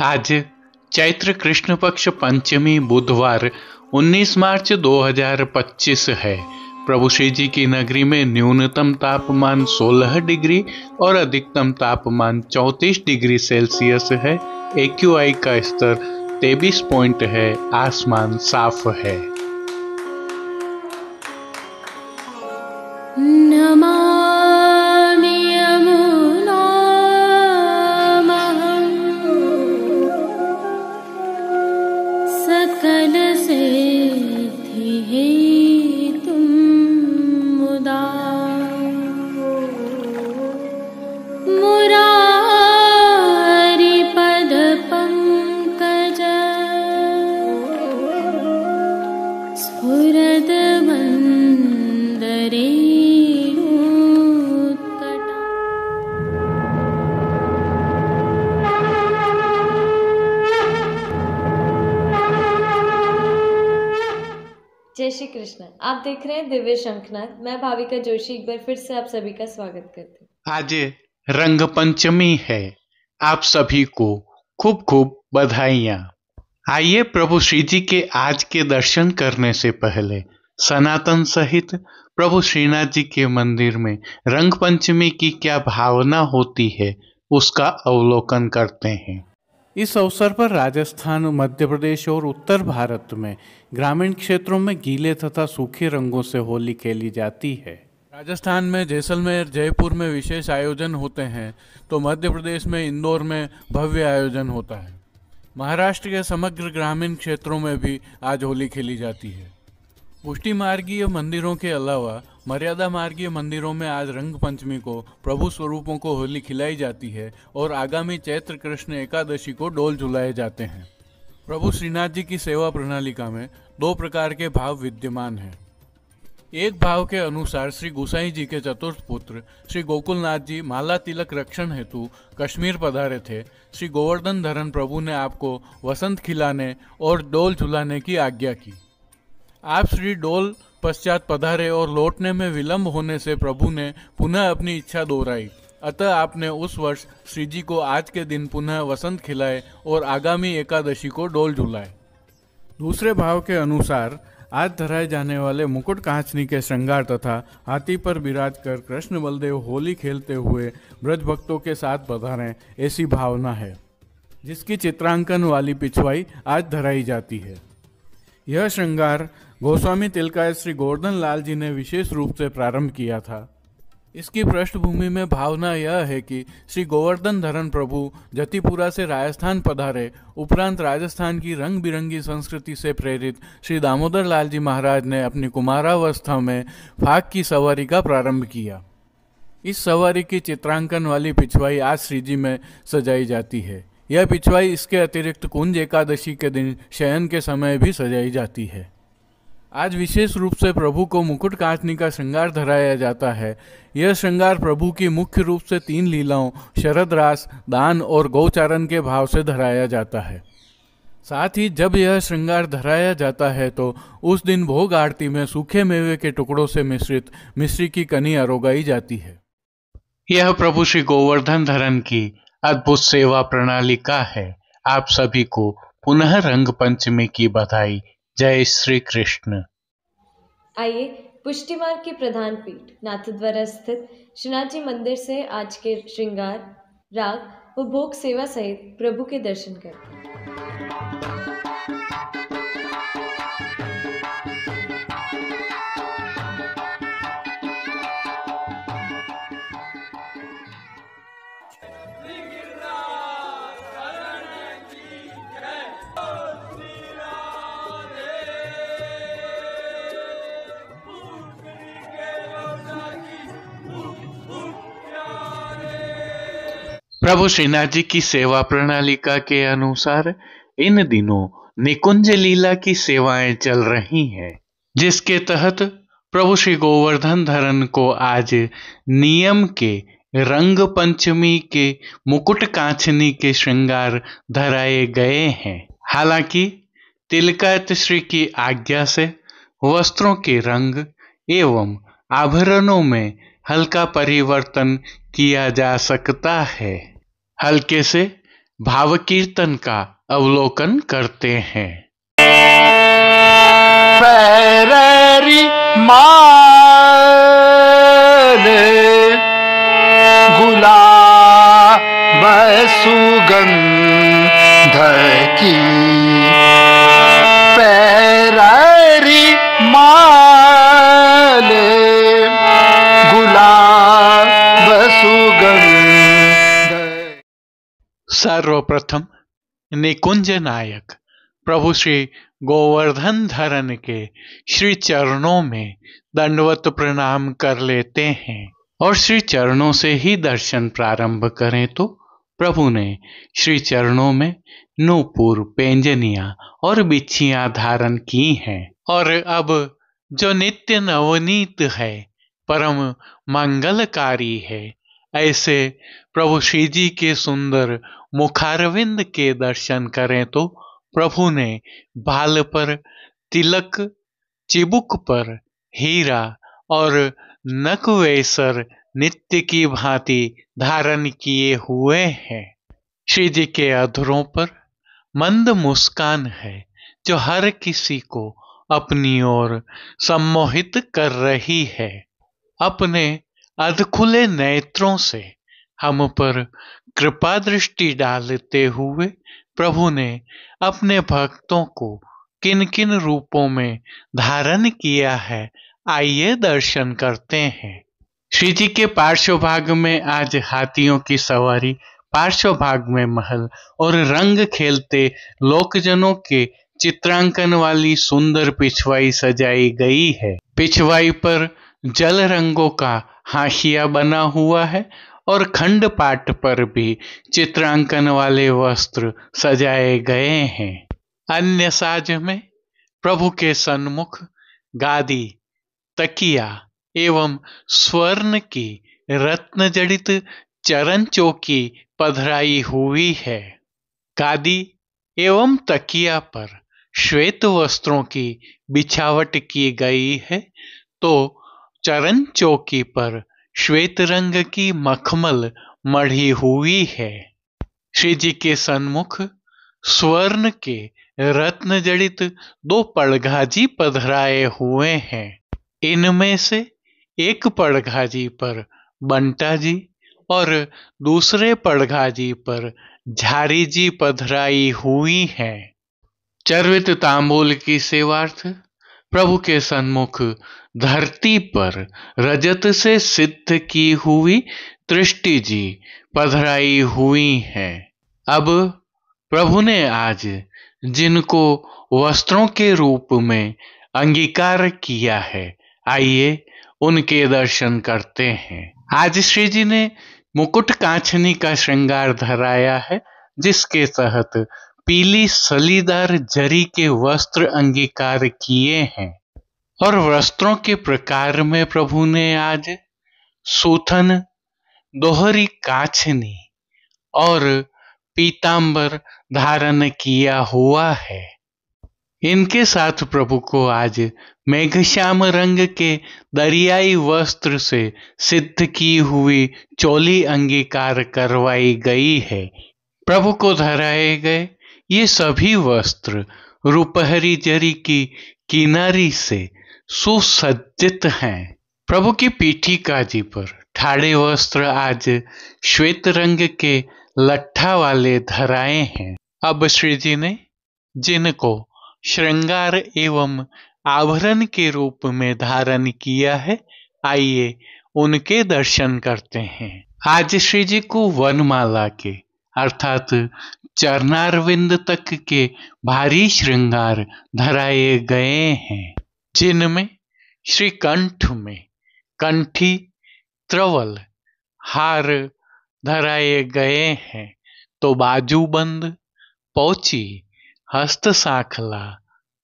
आज चैत्र कृष्ण पक्ष पंचमी बुधवार 19 मार्च 2025 है। प्रभु श्री जी की नगरी में न्यूनतम तापमान 16 डिग्री और अधिकतम तापमान 34 डिग्री सेल्सियस है। AQI का स्तर 23 पॉइंट है। आसमान साफ है। जय श्री कृष्ण। आप देख रहे हैं दिव्य शंखनाद। मैं भाविका जोशी एक बार फिर से आप सभी का स्वागत करती हूँ। आज रंग पंचमी है। आप सभी को खूब खूब बधाइयाँ। आइए प्रभु श्री जी के आज के दर्शन करने से पहले सनातन सहित प्रभु श्रीनाथ जी के मंदिर में रंग पंचमी की क्या भावना होती है उसका अवलोकन करते हैं। इस अवसर पर राजस्थान, मध्य प्रदेश और उत्तर भारत में ग्रामीण क्षेत्रों में गीले तथा सूखे रंगों से होली खेली जाती है। राजस्थान में जैसलमेर, जयपुर में विशेष आयोजन होते हैं, तो मध्य प्रदेश में इंदौर में भव्य आयोजन होता है। महाराष्ट्र के समग्र ग्रामीण क्षेत्रों में भी आज होली खेली जाती है। पुष्टि मार्गीय मंदिरों के अलावा मर्यादा मार्गीय मंदिरों में आज रंग पंचमी को प्रभु स्वरूपों को होली खिलाई जाती है और आगामी चैत्र कृष्ण एकादशी को डोल झुलाए जाते हैं। प्रभु श्रीनाथ जी की सेवा प्रणालिका में दो प्रकार के भाव विद्यमान हैं। एक भाव के अनुसार श्री गोसाई जी के चतुर्थ पुत्र श्री गोकुलनाथ जी माला तिलक रक्षण हेतु कश्मीर पधारे थे। श्री गोवर्धन धरन प्रभु ने आपको वसंत खिलाने और डोल झुलाने की आज्ञा की। आप श्री डोल पश्चात पधारे और लौटने में विलंब होने से प्रभु ने पुनः अपनी इच्छा दोहराई। अतः आपने उस वर्ष श्री जी को आज के दिन पुनः वसंत खिलाए और आगामी एकादशी को डोल झुलाए। दूसरे भाव के अनुसार आज धराए जाने वाले मुकुट कांचनी के श्रृंगार तथा हाथी पर विराज कर कृष्ण बलदेव होली खेलते हुए ब्रज भक्तों के साथ पधारें, ऐसी भावना है, जिसकी चित्रांकन वाली पिछवाई आज धराई जाती है। यह श्रृंगार गोस्वामी तिलकाय श्री गोवर्धन लाल जी ने विशेष रूप से प्रारंभ किया था। इसकी पृष्ठभूमि में भावना यह है कि श्री गोवर्धन धरन प्रभु जतिपुरा से राजस्थान पधारे उपरांत राजस्थान की रंग बिरंगी संस्कृति से प्रेरित श्री दामोदर लाल जी महाराज ने अपनी कुमारावस्था में फाग की सवारी का प्रारंभ किया। इस सवारी की चित्रांकन वाली पिछवाई आज श्री जी में सजाई जाती है। यह पिछवाई इसके अतिरिक्त कुंज एकादशी के दिन शयन के समय भी सजाई जाती है। आज विशेष रूप से प्रभु को मुकुट कांचनी का श्रृंगार धराया जाता है। यह श्रृंगार प्रभु की मुख्य रूप से 3 लीलाओं शरद रास, दान और गौचारण के भाव से धराया जाता है। साथ ही जब यह श्रृंगार धराया जाता है तो उस दिन भोग आरती में सूखे मेवे के टुकड़ों से मिश्रित मिश्री की कनी अरोगाई जाती है। यह प्रभु श्री गोवर्धन धरन की अद्भुत सेवा प्रणालिका है। आप सभी को पुनः रंग पंचमी की बधाई। जय श्री कृष्ण। आइए पुष्टि मार्ग की प्रधान पीठ नाथद्वारा स्थित श्रीनाथ जी मंदिर से आज के श्रृंगार, राग व भोग सेवा सहित प्रभु के दर्शन करते हैं। प्रभु श्रीनाथ जी की सेवा प्रणालिका के अनुसार इन दिनों निकुंज लीला की सेवाएं चल रही हैं, जिसके तहत प्रभु श्री गोवर्धन धरन को आज नियम के रंग पंचमी के मुकुट कांचनी के श्रृंगार धराए गए हैं। हालांकि तिलकायत श्री की आज्ञा से वस्त्रों के रंग एवं आभरणों में हल्का परिवर्तन किया जा सकता है। हल्के से भाव कीर्तन का अवलोकन करते हैं। पैररी माल गुलाब सुगंध की, पैररी माल गुलाब सुगंध। सर्वप्रथम निकुंज नायक प्रभु श्री गोवर्धन धरन के श्री चरणों में दंडवत प्रणाम कर लेते हैं और श्री चरणों से ही दर्शन प्रारंभ करें तो प्रभु ने श्री चरणों में नूपुर, पेंजनिया और बिच्छियां धारण की हैं और अब जो नित्य नवनीत है, परम मंगलकारी है, ऐसे प्रभु श्री जी के सुंदर मुखारविंद के दर्शन करें तो प्रभु ने बाल पर तिलक, चिबुक पर हीरा और नकवेसर नित्य की भांति धारण किए हुए हैं। श्री जी के अधरों पर मंद मुस्कान है जो हर किसी को अपनी ओर सम्मोहित कर रही है। अपने अधखुले नेत्रों से हम पर कृपा दृष्टि डालते हुए प्रभु ने अपने भक्तों को किन किन रूपों में धारण किया है, आइए दर्शन करते हैं। श्री जी के पार्श्व भाग में आज हाथियों की सवारी, पार्श्व भाग में महल और रंग खेलते लोकजनों के चित्रांकन वाली सुंदर पिछवाई सजाई गई है। पिछवाई पर जल रंगों का हाशिया बना हुआ है और खंड पाट पर भी चित्रांकन वाले वस्त्र सजाए गए हैं। अन्य साज में प्रभु के सन्मुख गादी, तकिया एवं स्वर्ण की रत्न जड़ित चरण चौकी पधराई हुई है। गादी एवं तकिया पर श्वेत वस्त्रों की बिछावट की गई है तो चरण चौकी पर श्वेत रंग की मखमल मढ़ी हुई है। श्री जी के सन्मुख स्वर्ण के रत्न जड़ित 2 पड़घाजी पधराए हुए हैं। इनमें से एक पड़घाजी पर बंटा जी और दूसरे पड़घाजी पर झारी जी पधराई हुई हैं। चर्वित तांबूल की सेवार्थ प्रभु के सन्मुख धरती पर रजत से सिद्ध की हुई दृष्टि जी पधराई हुई हैं। अब प्रभु ने आज जिनको वस्त्रों के रूप में अंगीकार किया है, आइए उनके दर्शन करते हैं। आज श्री जी ने मुकुट कांचनी का श्रृंगार धराया है, जिसके तहत पीली सलीदार जरी के वस्त्र अंगीकार किए हैं और वस्त्रों के प्रकार में प्रभु ने आज सूथन, दोहरी काछनी और पीतांबर धारण किया हुआ है। इनके साथ प्रभु को आज मेघश्याम रंग के दरियाई वस्त्र से सिद्ध की हुई चोली अंगीकार करवाई गई है। प्रभु को धराए गए ये सभी वस्त्र रुपहरी जरी की किनारी से सुसज्जित हैं। प्रभु की पीठी काजी पर ठाड़े वस्त्र आज श्वेत रंग के लट्ठा वाले धराए हैं। अब श्री जी ने जिनको श्रृंगार एवं आभरण के रूप में धारण किया है, आइए उनके दर्शन करते हैं। आज श्री जी को वनमाला के अर्थात चरणारविंद तक के भारी श्रृंगार धराए गए हैं, जिनमें श्री कंठ में कंठी, त्रवल, हार धराए गए हैं तो बाजूबंद, पोची, हस्त साखला,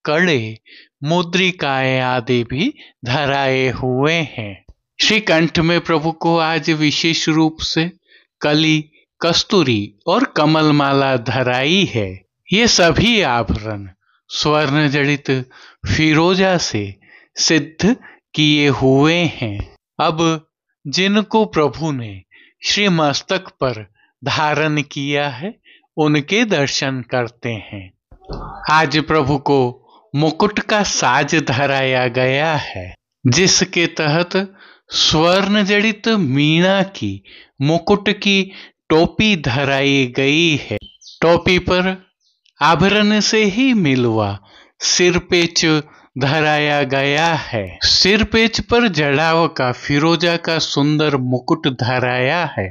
कड़े, मुद्रिकाएं आदि भी धराए हुए हैं। श्री कंठ में प्रभु को आज विशेष रूप से कली, कस्तूरी और कमलमाला धराई है। ये सभी आभरण स्वर्ण जड़ित फिरोजा से सिद्ध किए हुए हैं। अब जिनको प्रभु ने श्री मस्तक पर धारण किया है, उनके दर्शन करते हैं। आज प्रभु को मुकुट का साज धराया गया है, जिसके तहत स्वर्ण जड़ित मीणा की मुकुट की टोपी धराई गई है। टोपी पर आभरण से ही मिलवा सिरपेच धराया गया है। सिरपेच पर जड़ाव का फिरोजा का सुंदर मुकुट धराया है।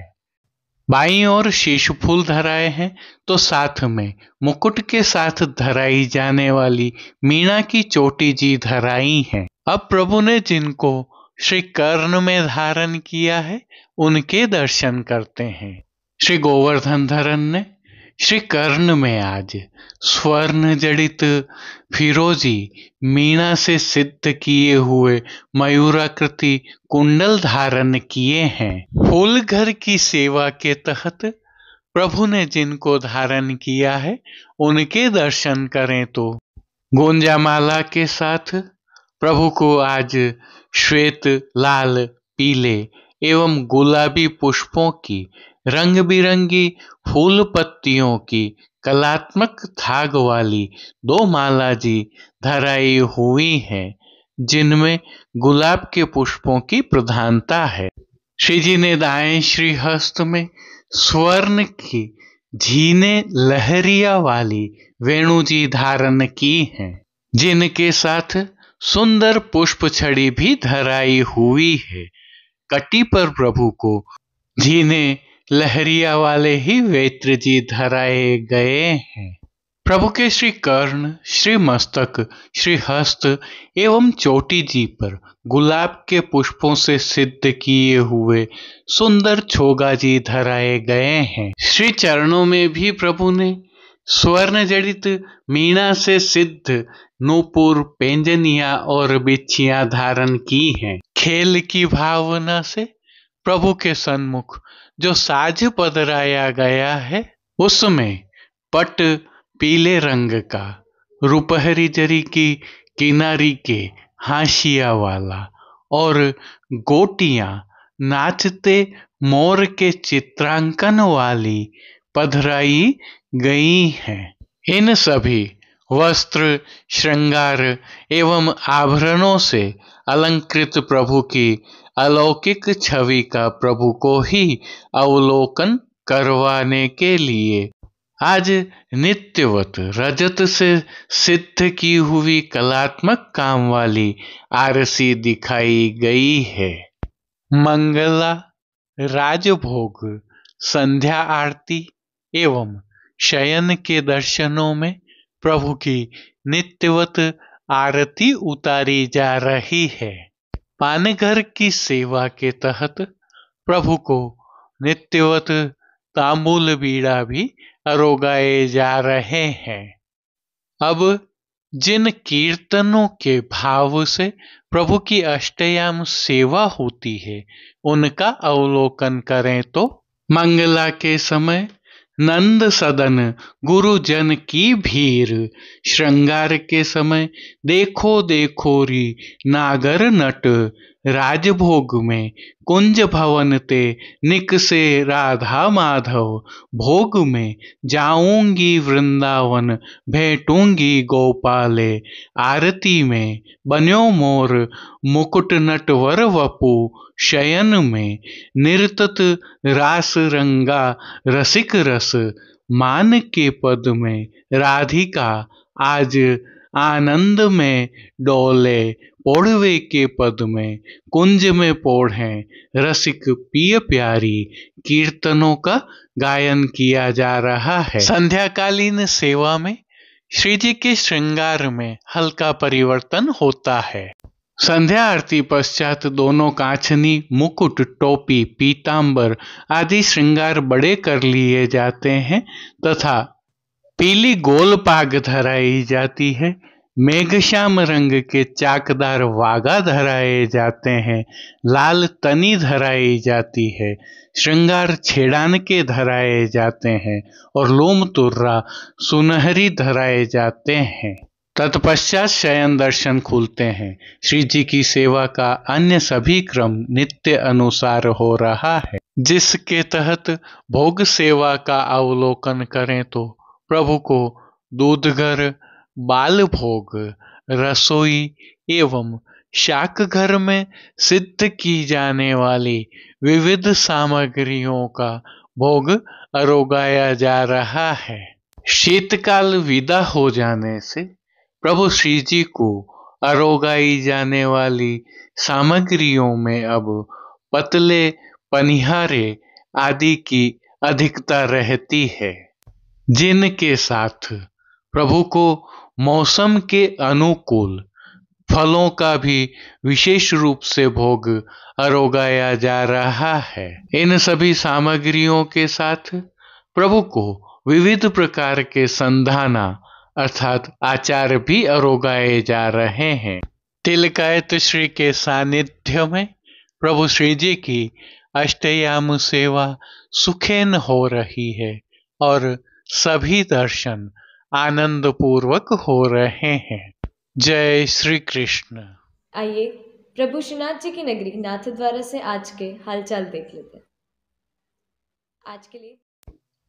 बाईं ओर शीश फूल धराए हैं, तो साथ में मुकुट के साथ धराई जाने वाली मीणा की चोटी जी धराई है। अब प्रभु ने जिनको श्री कर्ण में धारण किया है, उनके दर्शन करते हैं। श्री गोवर्धन धरन ने श्री कर्ण में आज स्वर्ण जड़ित फिरोजी मीणा से सिद्ध किए हुए मयूराकृति कुंडल धारण किए हैं। फूल घर की सेवा के तहत प्रभु ने जिनको धारण किया है, उनके दर्शन करें तो गोंजामाला के साथ प्रभु को आज श्वेत, लाल, पीले एवं गुलाबी पुष्पों की रंग बिरंगी फूल पत्तियों की कलात्मक थाग वाली 2 माला जी धराई हुई हैं, जिनमें गुलाब के पुष्पों की प्रधानता है। श्री जी ने दाएं श्रीहस्त में स्वर्ण की झीने लहरिया वाली वेणु जी धारण की हैं, जिनके साथ सुंदर पुष्प छड़ी भी धराई हुई है। कटी पर प्रभु को झीने लहरिया वाले ही वेत्र जी धराए गए हैं। प्रभु के श्री कर्ण, श्री मस्तक, श्री हस्त एवं चोटी जी पर गुलाब के पुष्पों से सिद्ध किए हुए सुंदर छोगा जी धराए गए हैं। श्री चरणों में भी प्रभु ने स्वर्ण जड़ित मीणा से सिद्ध नूपुर, पेंजनिया और बिच्छियां धारण की हैं। खेल की भावना से प्रभु के सन्मुख जो साज पधराया गया है, उसमें पट पीले रंग का, रुपहरी जरी की किनारी के हाशिया वाला और गोटियां नाचते मोर के चित्रांकन वाली पधराई गई हैं। इन सभी वस्त्र, श्रृंगार एवं आभरणों से अलंकृत प्रभु की अलौकिक छवि का प्रभु को ही अवलोकन करवाने के लिए आज नित्यवत रजत से सिद्ध की हुई कलात्मक काम वाली आरसी दिखाई गई है। मंगला, राजभोग, संध्या आरती एवं शयन के दर्शनों में प्रभु की नित्यवत आरती उतारी जा रही है। पानघर की सेवा के तहत प्रभु को नित्यवत तांबूल बीड़ा भी अरोगाए जा रहे हैं। अब जिन कीर्तनों के भाव से प्रभु की अष्टयाम सेवा होती है, उनका अवलोकन करें तो मंगला के समय नंद सदन गुरुजन की भीड़, श्रृंगार के समय देखो देखो री नागर नट, राजभोग में कुंज भवन ते निकसे राधा माधव, भोग में जाऊंगी वृंदावन भेटूंगी गोपाले, आरती में बन्यो मोर मुकुट नटवर वपु, शयन में निर्तत रास रंगा रसिक रस, मान के पद में राधिका आज आनंद में डोले, पोढ़वे के पद में कुंज में पोढ़ें रसिक पिय प्यारी, कीर्तनों का गायन किया जा रहा है। संध्याकालीन सेवा में श्री जी के श्रृंगार में हल्का परिवर्तन होता है। संध्या आरती पश्चात दोनों कांचनी, मुकुट, टोपी, पीतांबर आदि श्रृंगार बड़े कर लिए जाते हैं तथा पीली गोल पाग धराई जाती है। मेघश्याम रंग के चाकदार वागा धराए जाते हैं, लाल तनी धराई जाती है, श्रृंगार छेड़ान के धराए जाते हैं और लोम तुर्रा सुनहरी धराए जाते हैं। तत्पश्चात शयन दर्शन खुलते हैं। श्री जी की सेवा का अन्य सभी क्रम नित्य अनुसार हो रहा है, जिसके तहत भोग सेवा का अवलोकन करें तो प्रभु को दूधघर, बाल भोग, रसोई एवं शाक घर में सिद्ध की जाने वाली विविध सामग्रियों का भोग अरोगाया जा रहा है। शीतकाल विदा हो जाने से प्रभु श्री जी को अरोगाई जाने वाली सामग्रियों में अब पतले पनिहारे आदि की अधिकता रहती है, जिनके साथ प्रभु को मौसम के अनुकूल फलों का भी विशेष रूप से भोग अरोगाया जा रहा है। इन सभी सामग्रियों के साथ प्रभु को विविध प्रकार के संधाना अर्थात आचार भी अरोगाए जा रहे हैं। तिलकायत श्री के सानिध्य में प्रभु श्री जी की अष्टयाम सेवा सुखेन हो रही है और सभी दर्शन आनंद पूर्वक हो रहे हैं। जय श्री कृष्ण। आइए प्रभु श्रीनाथ जी की नगरी नाथद्वारा से आज के हालचाल देख लेते हैं। आज के लिए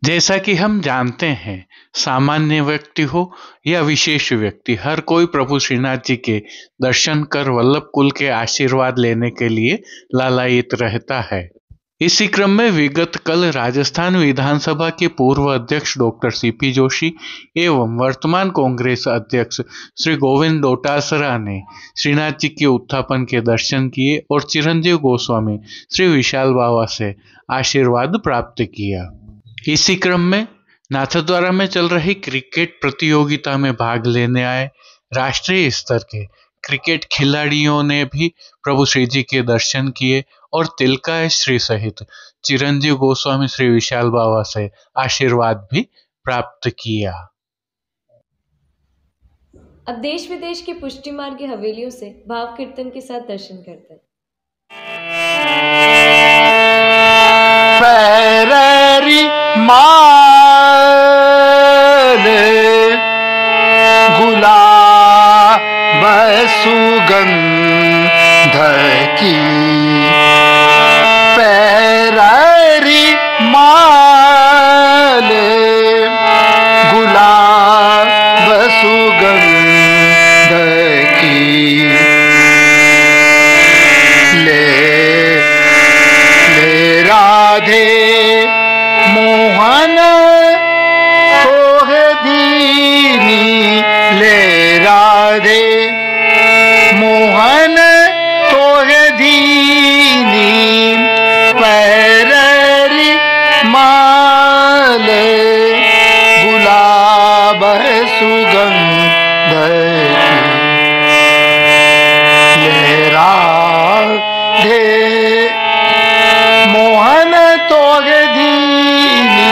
जैसा कि हम जानते हैं, सामान्य व्यक्ति हो या विशेष व्यक्ति, हर कोई प्रभु श्रीनाथ जी के दर्शन कर वल्लभ कुल के आशीर्वाद लेने के लिए लालायित रहता है। इसी क्रम में विगत कल राजस्थान विधानसभा के पूर्व अध्यक्ष डॉक्टर सीपी जोशी एवं वर्तमान कांग्रेस अध्यक्ष श्री गोविंद डोटासरा ने श्रीनाथ जी के उत्थापन के दर्शन किए और चिरंजीव गोस्वामी श्री विशाल बाबा से आशीर्वाद प्राप्त किया। इसी क्रम में नाथद्वारा में चल रही क्रिकेट प्रतियोगिता में भाग लेने आए राष्ट्रीय स्तर के क्रिकेट खिलाड़ियों ने भी प्रभु श्री जी के दर्शन किए और तिलकाय श्री सहित चिरंजीव गोस्वामी श्री विशाल बाबा से आशीर्वाद भी प्राप्त किया। अब देश विदेश के पुष्टि मार्ग की हवेलियों से भाव कीर्तन के साथ दर्शन करते हैं। पैररी माल गुलाब सुगंध की, पैररी माल गुलाब सुगंध की, ले राधे मोहन सोह दीनी, ले राधे मोहन सोह दीनी, पैररी माल गुलाब सुगंध की, ले राधे मोहन तोग दीनी,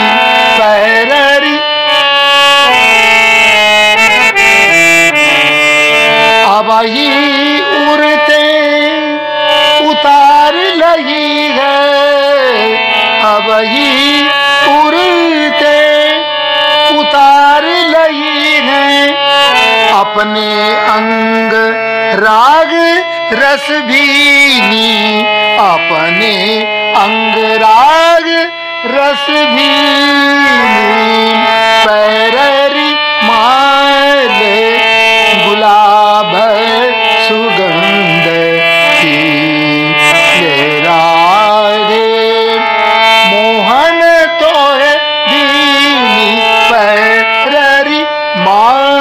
पैररी अब ही उड़ते उतार लगी है, अब ही उड़ते उतार लगी है, अपने अंग राग रस भीनी, अपने अंग राग रस भीनी, पैररी माल गुलाब सुगंध की, ले राधे मोहन तोह दीनी, पैररी माल।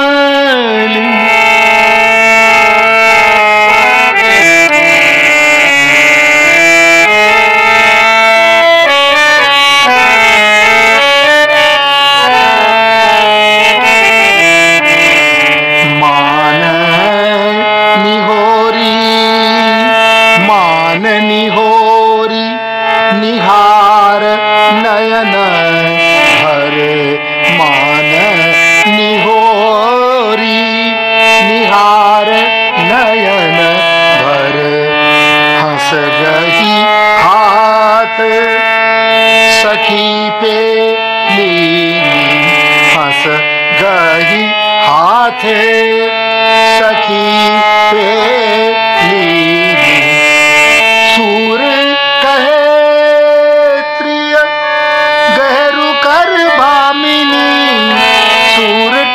निहोरी निहार नयन भर, मान निहोरी निहार नयन भर, हंस गही हाथ सखी पे लीनी, हंस गही हाथ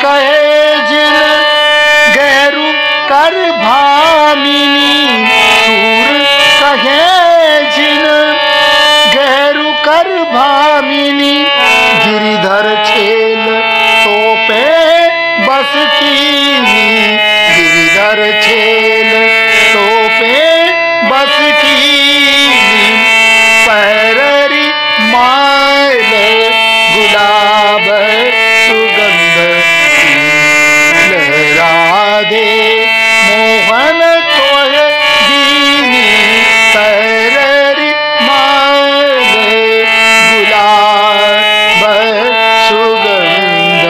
कहे जिन गहरू कर भामिनी, सूर कहे जिन गहरू कर भामिनी, गिरिधर छेल तो पे बस कीनी, गिरिधर छेल तो पे बस कीनी, पैररी माल गुलाब सुगंध लहरा दे मोहन तोहे दीनी, पैररी माल गुलाब सुगंध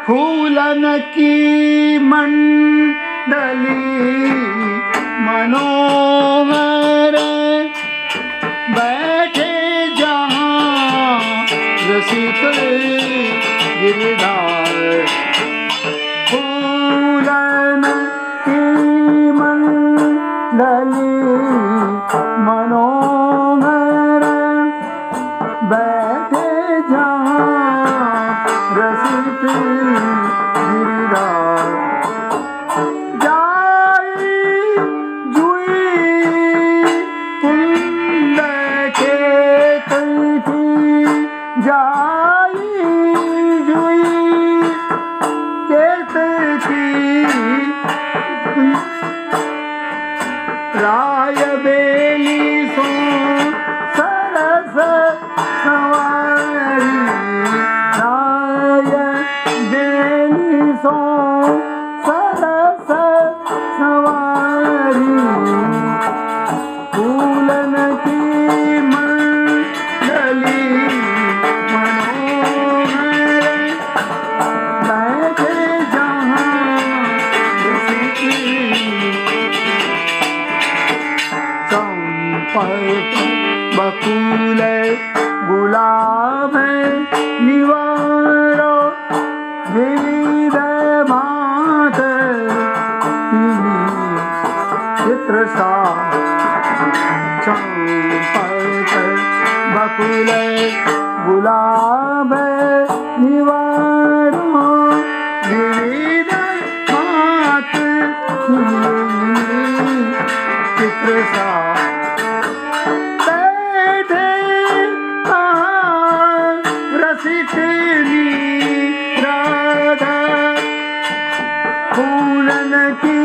फूलन की मंडली मनोहर, बैठे जहाँ रसिक गिरधार, फूलन की मंडली मनोहर, बैठे जहाँ रसिक गिरधार, राय बेली सो सरस सवारी, राय बेली सो सरस सवारी, फूलन की मंडली मनोहर, बैठे जहाँ चंपक बकुल गुलाब निवारो, विविध भांत चित्र सा, चंपक बकुल गुलाब निवारो, विविध भांत चित्र सा, राधा फूलन की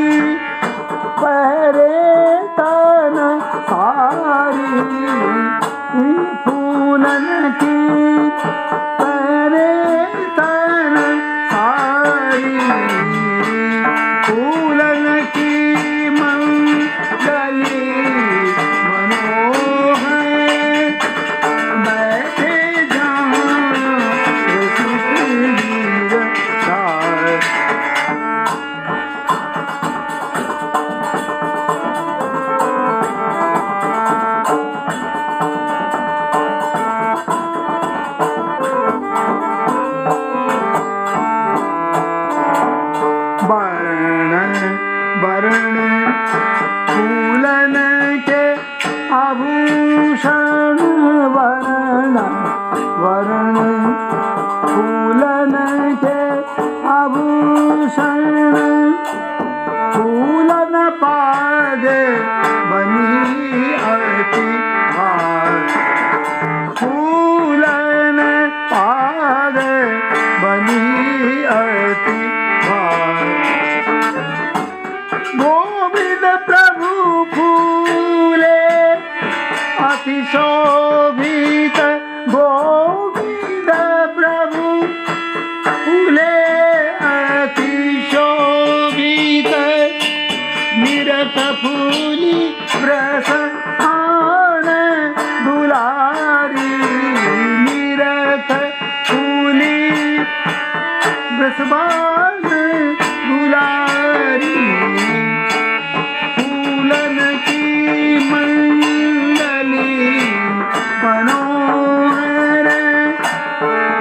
पहरे तन सारी, फूलन की पहरे तन सारी, फूलन की मंडली मनोहर, बैठे जहाँ वर्ण फूलन के आभूषण, वर्ण वर्ण फूलन के आभूषण, फूलन पादे बनी अति भार, फूलन पादे बनी अति भार, गोविंद प्रभु फूले अति शोभित, गोविंद प्रभु फूले अति शोभित, निरत फूली प्रसन्न दुलारी, निरत फूली ब्रसबान दुलारी, फूलन की मंडली मनोहर,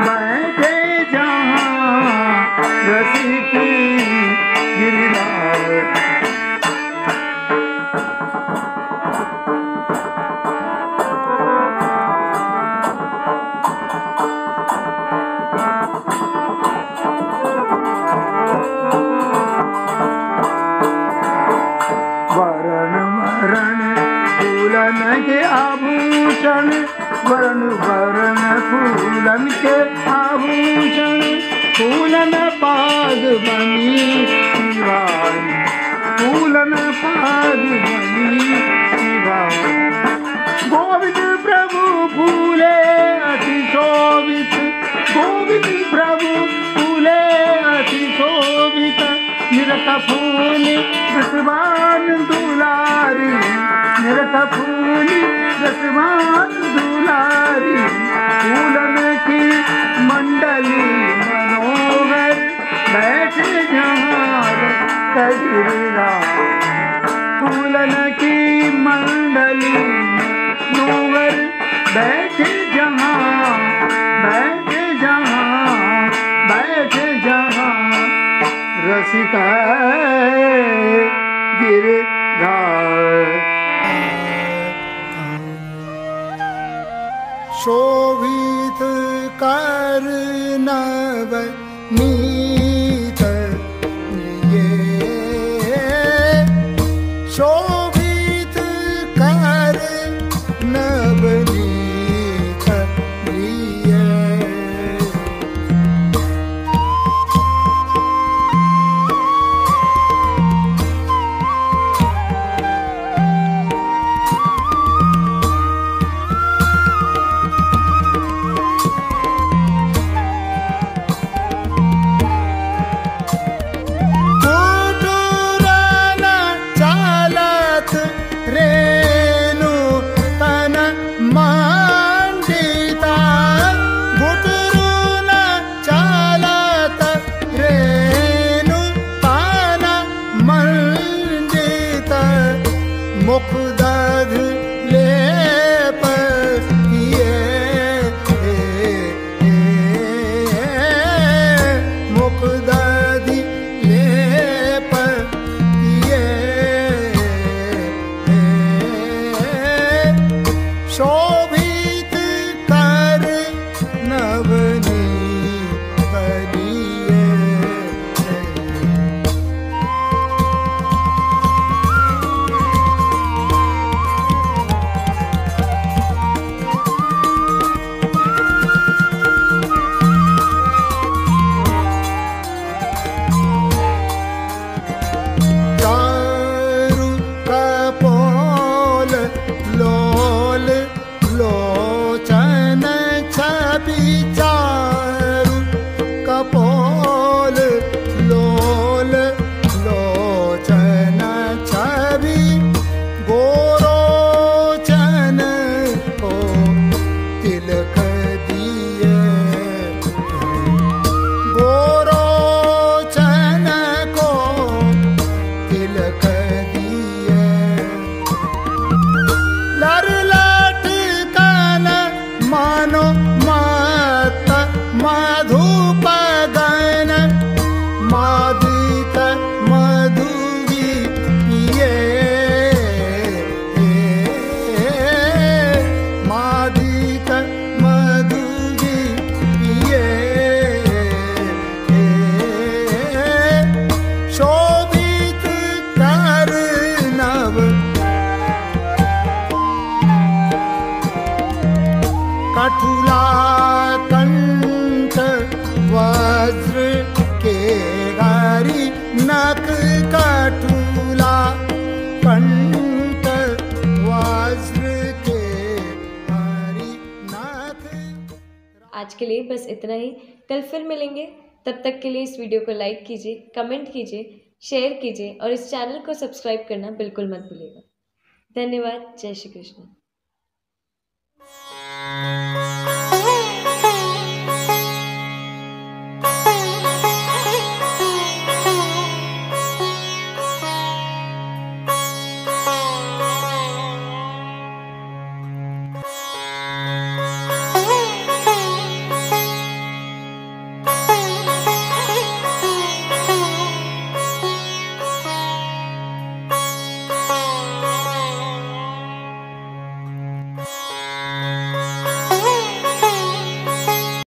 बैठे जहाँ रसिक गिरधार, वरण फूलन के आभूषण फूलन पाग बनी शिवानी फूलन पाग बनी शिवानी गोविंद प्रभु फूले अति शोभित गोविंद प्रभु फूले अति शोभित निरत फूली दसवान दुलारी निरत फूली दसवान दुलारी फूलन की मंडली मनोहर बैठे जहाँ कबीरा फूलन की मंडली मनोहर बैठे जहाँ बैठे जहाँ बैठे जहाँ रसिका गिरधार शोभित कर नव नीत शोभित कर नवनीत प्रिय मुखदध लेप किए मुखदधि लेप किए शोभित कर नवनी करिए कठुला कंठ वज्र के गारी नक कठुला कंठ वज्र के गारी नक। आज के लिए बस इतना ही। कल फिर मिलेंगे। तब तक के लिए इस वीडियो को लाइक कीजिए, कमेंट कीजिए, शेयर कीजिए और इस चैनल को सब्सक्राइब करना बिल्कुल मत भूलिएगा। धन्यवाद। जय श्री कृष्ण।